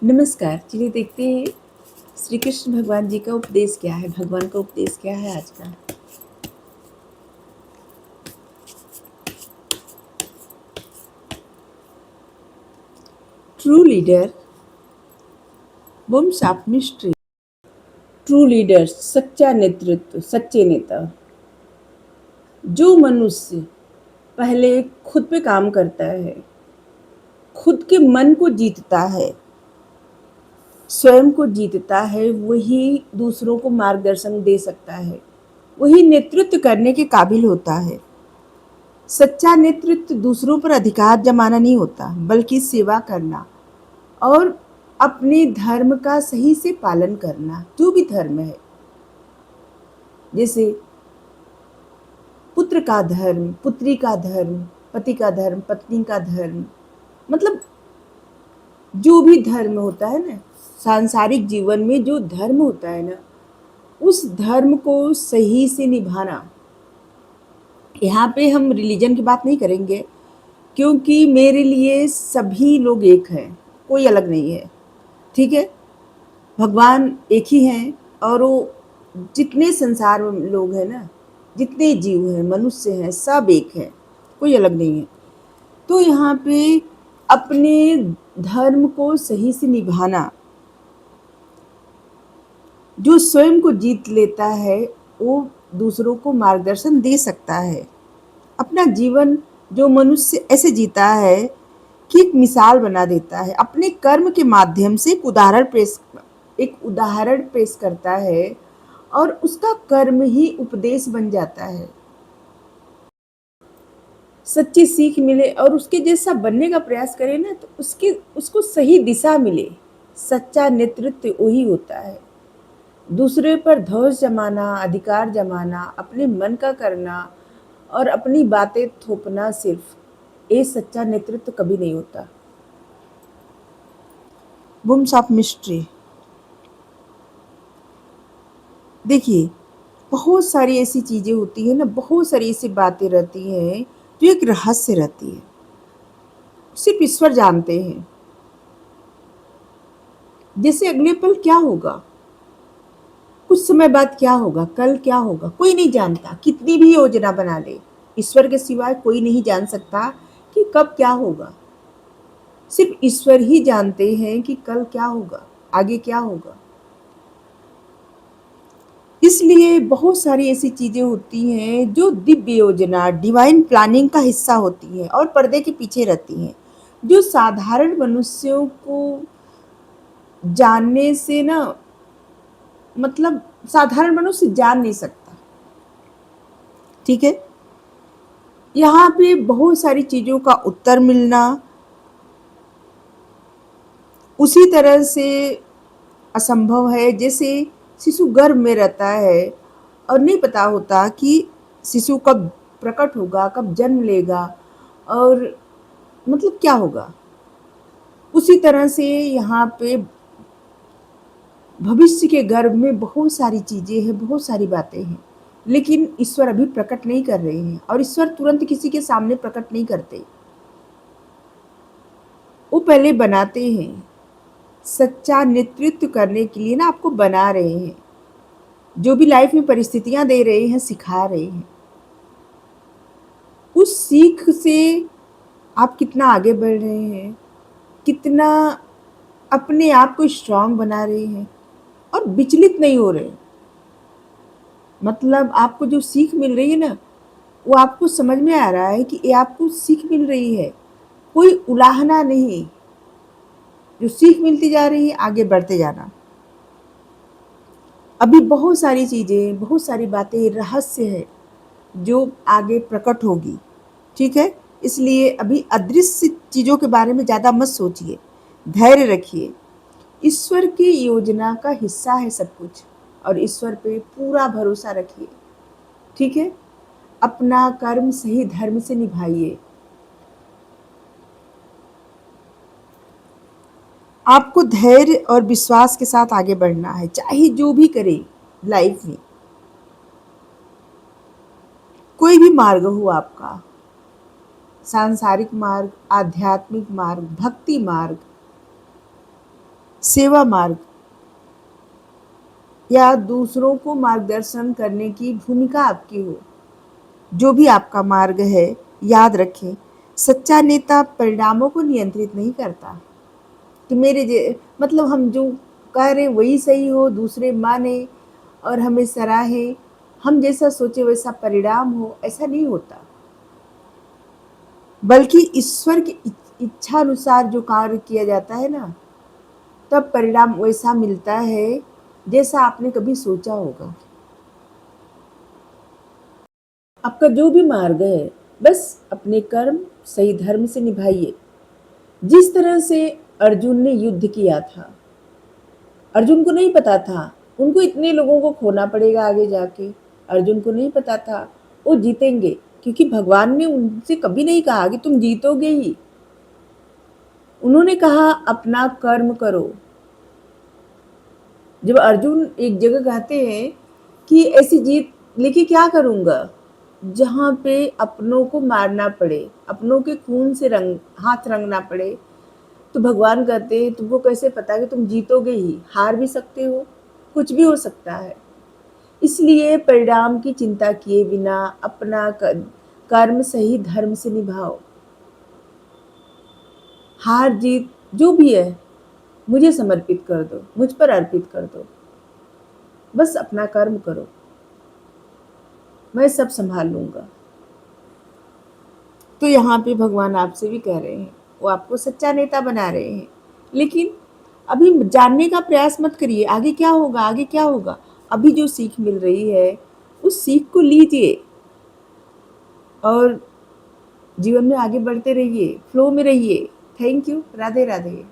नमस्कार। चलिए देखते हैं श्री कृष्ण भगवान जी का उपदेश क्या है, भगवान का उपदेश क्या है आज का। ट्रू लीडर वंश ऑफ मिस्ट्री। ट्रू लीडर सच्चा नेतृत्व, सच्चे नेता। जो मनुष्य पहले खुद पे काम करता है, खुद के मन को जीतता है, स्वयं को जीतता है, वही दूसरों को मार्गदर्शन दे सकता है, वही नेतृत्व करने के काबिल होता है। सच्चा नेतृत्व दूसरों पर अधिकार जमाना नहीं होता, बल्कि सेवा करना और अपने धर्म का सही से पालन करना, जो भी धर्म है। जैसे पुत्र का धर्म, पुत्री का धर्म, पति का धर्म, पत्नी का धर्म, मतलब जो भी धर्म होता है ना, सांसारिक जीवन में जो धर्म होता है ना, उस धर्म को सही से निभाना। यहाँ पे हम रिलीजन की बात नहीं करेंगे, क्योंकि मेरे लिए सभी लोग एक हैं, कोई अलग नहीं है। ठीक है, भगवान एक ही हैं और वो जितने संसार में लोग हैं ना, जितने जीव हैं, मनुष्य हैं, सब एक हैं, कोई अलग नहीं है। तो यहाँ पे अपने धर्म को सही से निभाना, जो स्वयं को जीत लेता है वो दूसरों को मार्गदर्शन दे सकता है। अपना जीवन जो मनुष्य ऐसे जीता है कि एक मिसाल बना देता है, अपने कर्म के माध्यम से एक उदाहरण पेश करता है और उसका कर्म ही उपदेश बन जाता है। सच्ची सीख मिले और उसके जैसा बनने का प्रयास करे ना, तो उसको सही दिशा मिले। सच्चा नेतृत्व वही होता है। दूसरे पर धौंस जमाना, अधिकार जमाना, अपने मन का करना और अपनी बातें थोपना, सिर्फ ये सच्चा नेतृत्व कभी नहीं होता। वंश ऑफ मिस्ट्री। देखिए, बहुत सारी ऐसी चीज़ें होती हैं ना, बहुत सारी ऐसी बातें रहती हैं जो एक रहस्य रहती है, सिर्फ ईश्वर जानते हैं। जैसे अगले पल क्या होगा, कुछ समय बाद क्या होगा, कल क्या होगा, कोई नहीं जानता। कितनी भी योजना बना ले, ईश्वर के सिवाय कोई नहीं जान सकता कि कब क्या होगा। सिर्फ ईश्वर ही जानते हैं कि कल क्या होगा, आगे क्या होगा। इसलिए बहुत सारी ऐसी चीज़ें होती हैं जो दिव्य योजना, डिवाइन प्लानिंग का हिस्सा होती हैं और पर्दे के पीछे रहती हैं, जो साधारण मनुष्यों को जानने से ना, मतलब साधारण मनुष्य जान नहीं सकता। ठीक है, यहाँ पे बहुत सारी चीज़ों का उत्तर मिलना उसी तरह से असंभव है जैसे शिशु गर्भ में रहता है और नहीं पता होता कि शिशु कब प्रकट होगा, कब जन्म लेगा और मतलब क्या होगा। उसी तरह से यहाँ पे भविष्य के गर्भ में बहुत सारी चीज़ें हैं, बहुत सारी बातें हैं, लेकिन ईश्वर अभी प्रकट नहीं कर रहे हैं और ईश्वर तुरंत किसी के सामने प्रकट नहीं करते। वो पहले बनाते हैं। सच्चा नेतृत्व करने के लिए ना आपको बना रहे हैं, जो भी लाइफ में परिस्थितियां दे रहे हैं, सिखा रहे हैं। उस सीख से आप कितना आगे बढ़ रहे हैं, कितना अपने आप को स्ट्रांग बना रहे हैं और विचलित नहीं हो रहे। मतलब आपको जो सीख मिल रही है ना, वो आपको समझ में आ रहा है कि ये आपको सीख मिल रही है, कोई उलाहना नहीं। जो सीख मिलती जा रही है, आगे बढ़ते जाना। अभी बहुत सारी चीज़ें, बहुत सारी बातें रहस्य है जो आगे प्रकट होगी। ठीक है, इसलिए अभी अदृश्य चीज़ों के बारे में ज़्यादा मत सोचिए, धैर्य रखिए। ईश्वर की योजना का हिस्सा है सब कुछ और ईश्वर पे पूरा भरोसा रखिए। ठीक है, अपना कर्म सही धर्म से निभाइए। आपको धैर्य और विश्वास के साथ आगे बढ़ना है, चाहे जो भी करे लाइफ में। कोई भी मार्ग हो आपका, सांसारिक मार्ग, आध्यात्मिक मार्ग, भक्ति मार्ग, सेवा मार्ग या दूसरों को मार्गदर्शन करने की भूमिका आपकी हो, जो भी आपका मार्ग है, याद रखें, सच्चा नेता परिणामों को नियंत्रित नहीं करता कि मतलब हम जो कह रहे वही सही हो, दूसरे माने और हमें सराहे, हम जैसा सोचे वैसा परिणाम हो, ऐसा नहीं होता। बल्कि ईश्वर की इच्छा अनुसार जो कार्य किया जाता है ना, तब परिणाम वैसा मिलता है जैसा आपने कभी सोचा होगा। आपका जो भी मार्ग है, बस अपने कर्म सही धर्म से निभाइए। जिस तरह से अर्जुन ने युद्ध किया था, अर्जुन को नहीं पता था, उनको इतने लोगों को खोना पड़ेगा आगे जाके। अर्जुन को नहीं पता था वो जीतेंगे, क्योंकि भगवान ने उनसे कभी नहीं कहा कि तुम जीतोगे ही। उन्होंने कहा अपना कर्म करो। जब अर्जुन एक जगह कहते हैं कि ऐसी जीत लेके क्या करूंगा जहां पे अपनों को मारना पड़े, अपनों के खून से हाथ रंगना पड़े, तो भगवान कहते हैं तुमको कैसे पता कि तुम जीतोगे ही, हार भी सकते हो, कुछ भी हो सकता है। इसलिए परिणाम की चिंता किए बिना अपना कर्म सही धर्म से निभाओ। हार जीत जो भी है मुझे समर्पित कर दो, मुझ पर अर्पित कर दो, बस अपना कर्म करो, मैं सब संभाल लूंगा। तो यहाँ पे भगवान आपसे भी कह रहे हैं, वो आपको सच्चा नेता बना रहे हैं, लेकिन अभी जानने का प्रयास मत करिए आगे क्या होगा, आगे क्या होगा। अभी जो सीख मिल रही है उस सीख को लीजिए और जीवन में आगे बढ़ते रहिए, फ्लो में रहिए। Thank you. राधे राधे।